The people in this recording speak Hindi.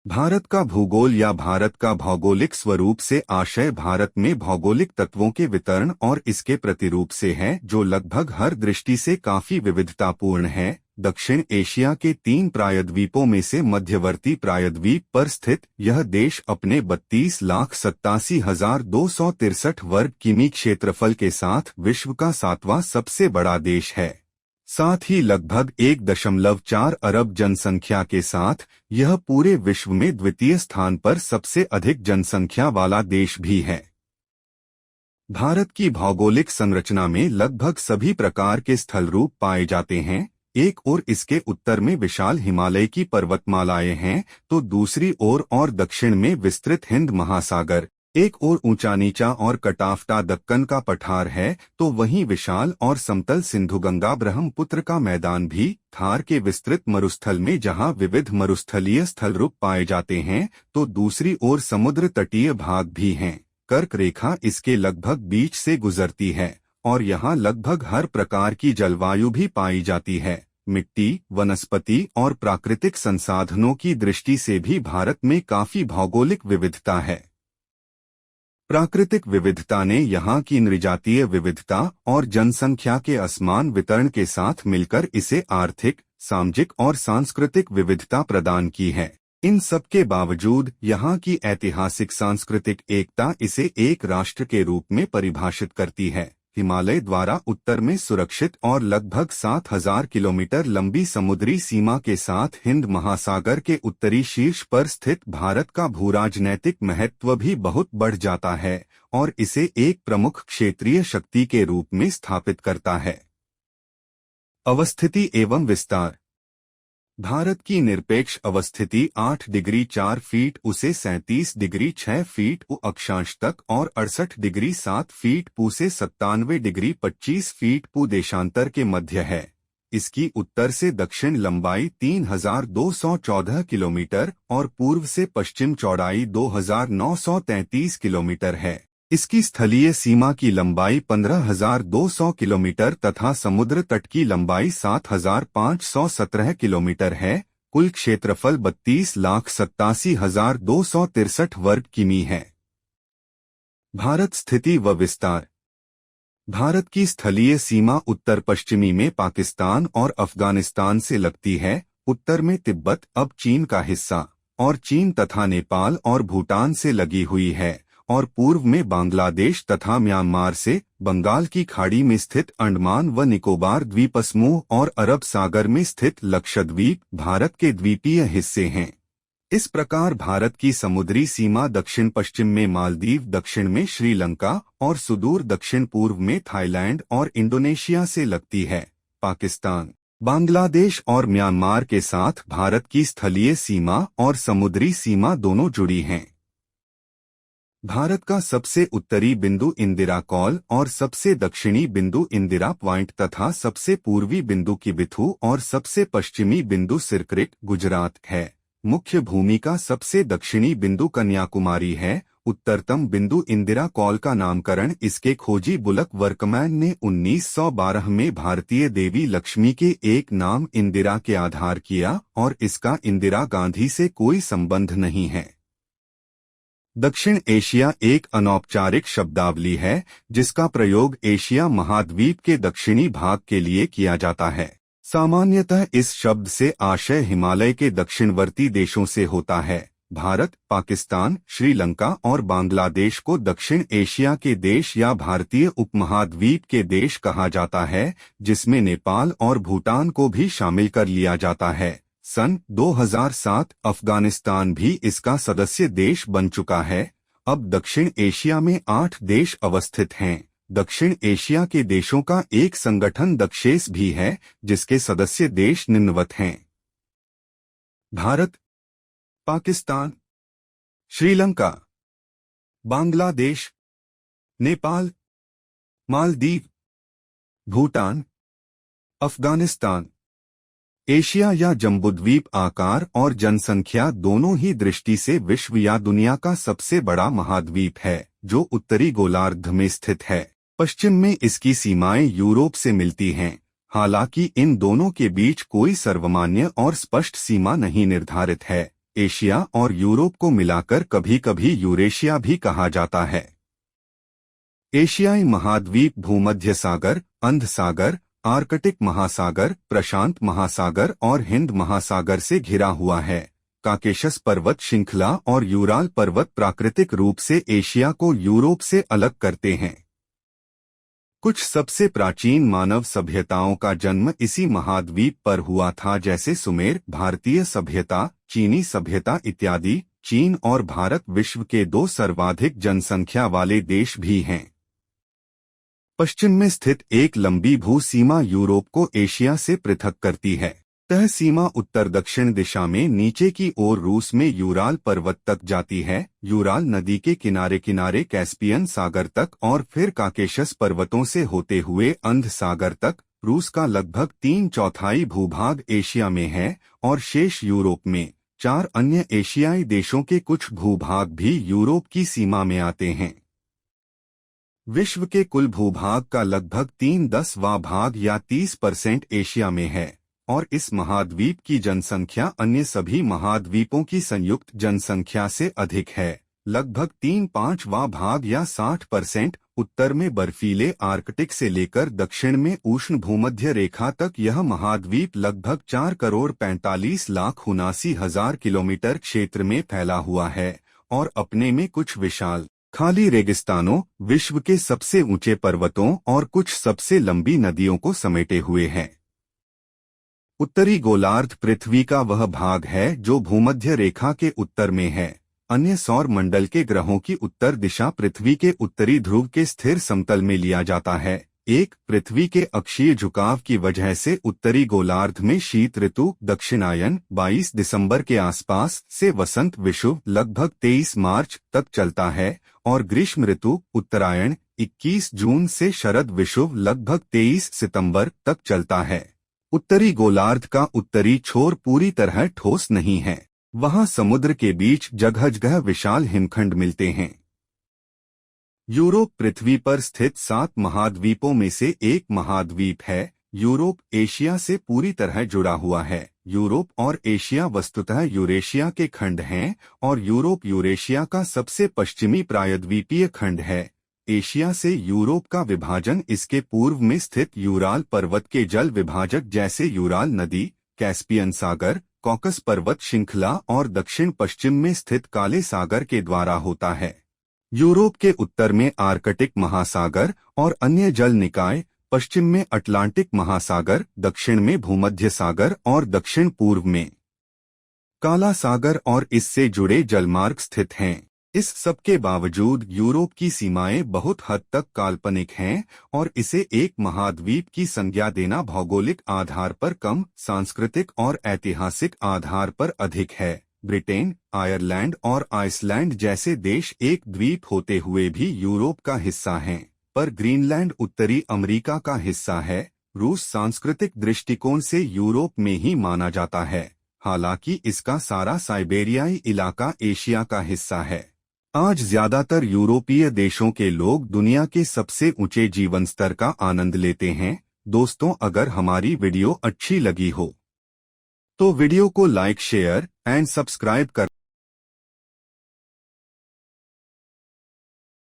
भारत का भूगोल या भारत का भौगोलिक स्वरूप से आशय भारत में भौगोलिक तत्वों के वितरण और इसके प्रतिरूप से है, जो लगभग हर दृष्टि से काफी विविधतापूर्ण है। दक्षिण एशिया के 3 प्रायद्वीपों में से मध्यवर्ती प्रायद्वीप पर स्थित यह देश अपने 32,87,263 वर्ग किमी क्षेत्रफल के साथ विश्व का 7वां सबसे बड़ा देश है। साथ ही लगभग 1.4 अरब जनसंख्या के साथ यह पूरे विश्व में द्वितीय स्थान पर सबसे अधिक जनसंख्या वाला देश भी है। भारत की भौगोलिक संरचना में लगभग सभी प्रकार के स्थल रूप पाए जाते हैं। एक ओर इसके उत्तर में विशाल हिमालय की पर्वतमालाएं हैं, तो दूसरी ओर और दक्षिण में विस्तृत हिंद महासागर। एक ओर ऊंचा नीचा और कटाफटा दक्कन का पठार है, तो वहीं विशाल और समतल सिंधु गंगा ब्रह्मपुत्र का मैदान भी। थार के विस्तृत मरुस्थल में जहां विविध मरुस्थलीय स्थल रूप पाए जाते हैं, तो दूसरी ओर समुद्र तटीय भाग भी हैं। कर्क रेखा इसके लगभग बीच से गुजरती है और यहां लगभग हर प्रकार की जलवायु भी पाई जाती है। मिट्टी, वनस्पति और प्राकृतिक संसाधनों की दृष्टि से भी भारत में काफी भौगोलिक विविधता है। प्राकृतिक विविधता ने यहाँ की नृजातीय विविधता और जनसंख्या के असमान वितरण के साथ मिलकर इसे आर्थिक, सामाजिक और सांस्कृतिक विविधता प्रदान की है। इन सब के बावजूद यहाँ की ऐतिहासिक सांस्कृतिक एकता इसे एक राष्ट्र के रूप में परिभाषित करती है। हिमालय द्वारा उत्तर में सुरक्षित और लगभग 7,000 किलोमीटर लंबी समुद्री सीमा के साथ हिंद महासागर के उत्तरी शीर्ष पर स्थित भारत का भूराजनैतिक महत्व भी बहुत बढ़ जाता है और इसे एक प्रमुख क्षेत्रीय शक्ति के रूप में स्थापित करता है। अवस्थिति एवं विस्तार। भारत की निरपेक्ष अवस्थिति 8 डिग्री 4 फीट उसे 37 डिग्री 6 फीट उ अक्षांश तक और 68 डिग्री 7 फीट पू से 97 डिग्री 25 फीट पू देशांतर के मध्य है। इसकी उत्तर से दक्षिण लंबाई 3,214 किलोमीटर और पूर्व से पश्चिम चौड़ाई 2,933 किलोमीटर है। इसकी स्थलीय सीमा की लंबाई 15,200 किलोमीटर तथा समुद्र तट की लंबाई 7,517 किलोमीटर है। कुल क्षेत्रफल 32,87,263 वर्ग किमी है। भारत स्थिति व विस्तार। भारत की स्थलीय सीमा उत्तर पश्चिमी में पाकिस्तान और अफगानिस्तान से लगती है, उत्तर में तिब्बत अब चीन का हिस्सा और चीन तथा नेपाल और भूटान से लगी हुई है, और पूर्व में बांग्लादेश तथा म्यांमार से। बंगाल की खाड़ी में स्थित अंडमान व निकोबार द्वीप समूह और अरब सागर में स्थित लक्षद्वीप भारत के द्वीपीय हिस्से हैं। इस प्रकार भारत की समुद्री सीमा दक्षिण पश्चिम में मालदीव, दक्षिण में श्रीलंका और सुदूर दक्षिण पूर्व में थाईलैंड और इंडोनेशिया से लगती है। पाकिस्तान, बांग्लादेश और म्यांमार के साथ भारत की स्थलीय सीमा और समुद्री सीमा दोनों जुड़ी हैं। भारत का सबसे उत्तरी बिंदु इंदिरा कॉल और सबसे दक्षिणी बिंदु इंदिरा पॉइंट तथा सबसे पूर्वी बिंदु किबिथु और सबसे पश्चिमी बिंदु सिरक्रिक गुजरात है। मुख्य भूमि का सबसे दक्षिणी बिंदु कन्याकुमारी है। उत्तरतम बिंदु इंदिरा कॉल का नामकरण इसके खोजी बुलक वर्कमैन ने 1912 में भारतीय देवी लक्ष्मी के एक नाम इंदिरा के आधार किया और इसका इंदिरा गांधी से कोई संबंध नहीं है। दक्षिण एशिया एक अनौपचारिक शब्दावली है जिसका प्रयोग एशिया महाद्वीप के दक्षिणी भाग के लिए किया जाता है। सामान्यतः इस शब्द से आशय हिमालय के दक्षिणवर्ती देशों से होता है। भारत, पाकिस्तान, श्रीलंका और बांग्लादेश को दक्षिण एशिया के देश या भारतीय उपमहाद्वीप के देश कहा जाता है, जिसमें नेपाल और भूटान को भी शामिल कर लिया जाता है। सन 2007 अफगानिस्तान भी इसका सदस्य देश बन चुका है। अब दक्षिण एशिया में 8 देश अवस्थित हैं। दक्षिण एशिया के देशों का एक संगठन दक्षेस भी है, जिसके सदस्य देश निम्नवत हैं: भारत, पाकिस्तान, श्रीलंका, बांग्लादेश, नेपाल, मालदीव, भूटान, अफगानिस्तान। एशिया या जम्बूद्वीप आकार और जनसंख्या दोनों ही दृष्टि से विश्व या दुनिया का सबसे बड़ा महाद्वीप है, जो उत्तरी गोलार्ध में स्थित है। पश्चिम में इसकी सीमाएं यूरोप से मिलती हैं। हालांकि इन दोनों के बीच कोई सर्वमान्य और स्पष्ट सीमा नहीं निर्धारित है। एशिया और यूरोप को मिलाकर कभी कभी यूरेशिया भी कहा जाता है। एशियाई महाद्वीप भूमध्य सागर, अंध सागर, आर्कटिक महासागर, प्रशांत महासागर और हिंद महासागर से घिरा हुआ है। काकेशस पर्वत श्रृंखला और यूराल पर्वत प्राकृतिक रूप से एशिया को यूरोप से अलग करते हैं। कुछ सबसे प्राचीन मानव सभ्यताओं का जन्म इसी महाद्वीप पर हुआ था, जैसे सुमेर, भारतीय सभ्यता, चीनी सभ्यता इत्यादि। चीन और भारत विश्व के 2 सर्वाधिक जनसंख्या वाले देश भी हैं। पश्चिम में स्थित एक लंबी भू सीमा यूरोप को एशिया से पृथक करती है। तह सीमा उत्तर दक्षिण दिशा में नीचे की ओर रूस में यूराल पर्वत तक जाती है। यूराल नदी के किनारे किनारे कैस्पियन सागर तक और फिर काकेशस पर्वतों से होते हुए अंध सागर तक। रूस का लगभग 3/4 भूभाग एशिया में है और शेष यूरोप में। 4 अन्य एशियाई देशों के कुछ भूभाग भी यूरोप की सीमा में आते हैं। विश्व के कुल भूभाग का लगभग 3/10वां भाग या 30% एशिया में है और इस महाद्वीप की जनसंख्या अन्य सभी महाद्वीपों की संयुक्त जनसंख्या से अधिक है। लगभग 3/5वां भाग या 60%। उत्तर में बर्फीले आर्कटिक से लेकर दक्षिण में उष्ण भूमध्य रेखा तक यह महाद्वीप लगभग 4,45,79,000 किलोमीटर क्षेत्र में फैला हुआ है और अपने में कुछ विशाल खाली रेगिस्तानों, विश्व के सबसे ऊंचे पर्वतों और कुछ सबसे लंबी नदियों को समेटे हुए है। उत्तरी गोलार्ध पृथ्वी का वह भाग है जो भूमध्य रेखा के उत्तर में है। अन्य सौर मंडल के ग्रहों की उत्तर दिशा पृथ्वी के उत्तरी ध्रुव के स्थिर समतल में लिया जाता है। पृथ्वी के अक्षीय झुकाव की वजह से उत्तरी गोलार्ध में शीत ऋतु दक्षिणायन 22 दिसंबर के आसपास से वसंत विषुव लगभग 23 मार्च तक चलता है और ग्रीष्म ऋतु उत्तरायण 21 जून से शरद विषुव लगभग 23 सितंबर तक चलता है। उत्तरी गोलार्ध का उत्तरी छोर पूरी तरह ठोस नहीं है। वहां समुद्र के बीच जगह जगह विशाल हिमखंड मिलते हैं। यूरोप पृथ्वी पर स्थित 7 महाद्वीपों में से एक महाद्वीप है। यूरोप एशिया से पूरी तरह जुड़ा हुआ है। यूरोप और एशिया वस्तुतः यूरेशिया के खंड हैं और यूरोप यूरेशिया का सबसे पश्चिमी प्रायद्वीपीय खंड है। एशिया से यूरोप का विभाजन इसके पूर्व में स्थित यूराल पर्वत के जल विभाजक जैसे यूराल नदी, कैस्पियन सागर, कॉकस पर्वत श्रृंखला और दक्षिण पश्चिम में स्थित काले सागर के द्वारा होता है। यूरोप के उत्तर में आर्कटिक महासागर और अन्य जल निकाय, पश्चिम में अटलांटिक महासागर, दक्षिण में भूमध्य सागर और दक्षिण पूर्व में काला सागर और इससे जुड़े जलमार्ग स्थित हैं। इस सब के बावजूद यूरोप की सीमाएं बहुत हद तक काल्पनिक हैं और इसे एक महाद्वीप की संज्ञा देना भौगोलिक आधार पर कम, सांस्कृतिक और ऐतिहासिक आधार पर अधिक है। ब्रिटेन, आयरलैंड और आइसलैंड जैसे देश एक द्वीप होते हुए भी यूरोप का हिस्सा हैं, पर ग्रीनलैंड उत्तरी अमेरिका का हिस्सा है। रूस सांस्कृतिक दृष्टिकोण से यूरोप में ही माना जाता है, हालांकि इसका सारा साइबेरियाई इलाका एशिया का हिस्सा है। आज ज्यादातर यूरोपीय देशों के लोग दुनिया के सबसे ऊंचे जीवन स्तर का आनंद लेते हैं। दोस्तों, अगर हमारी वीडियो अच्छी लगी हो तो वीडियो को लाइक, शेयर एंड सब्सक्राइब कर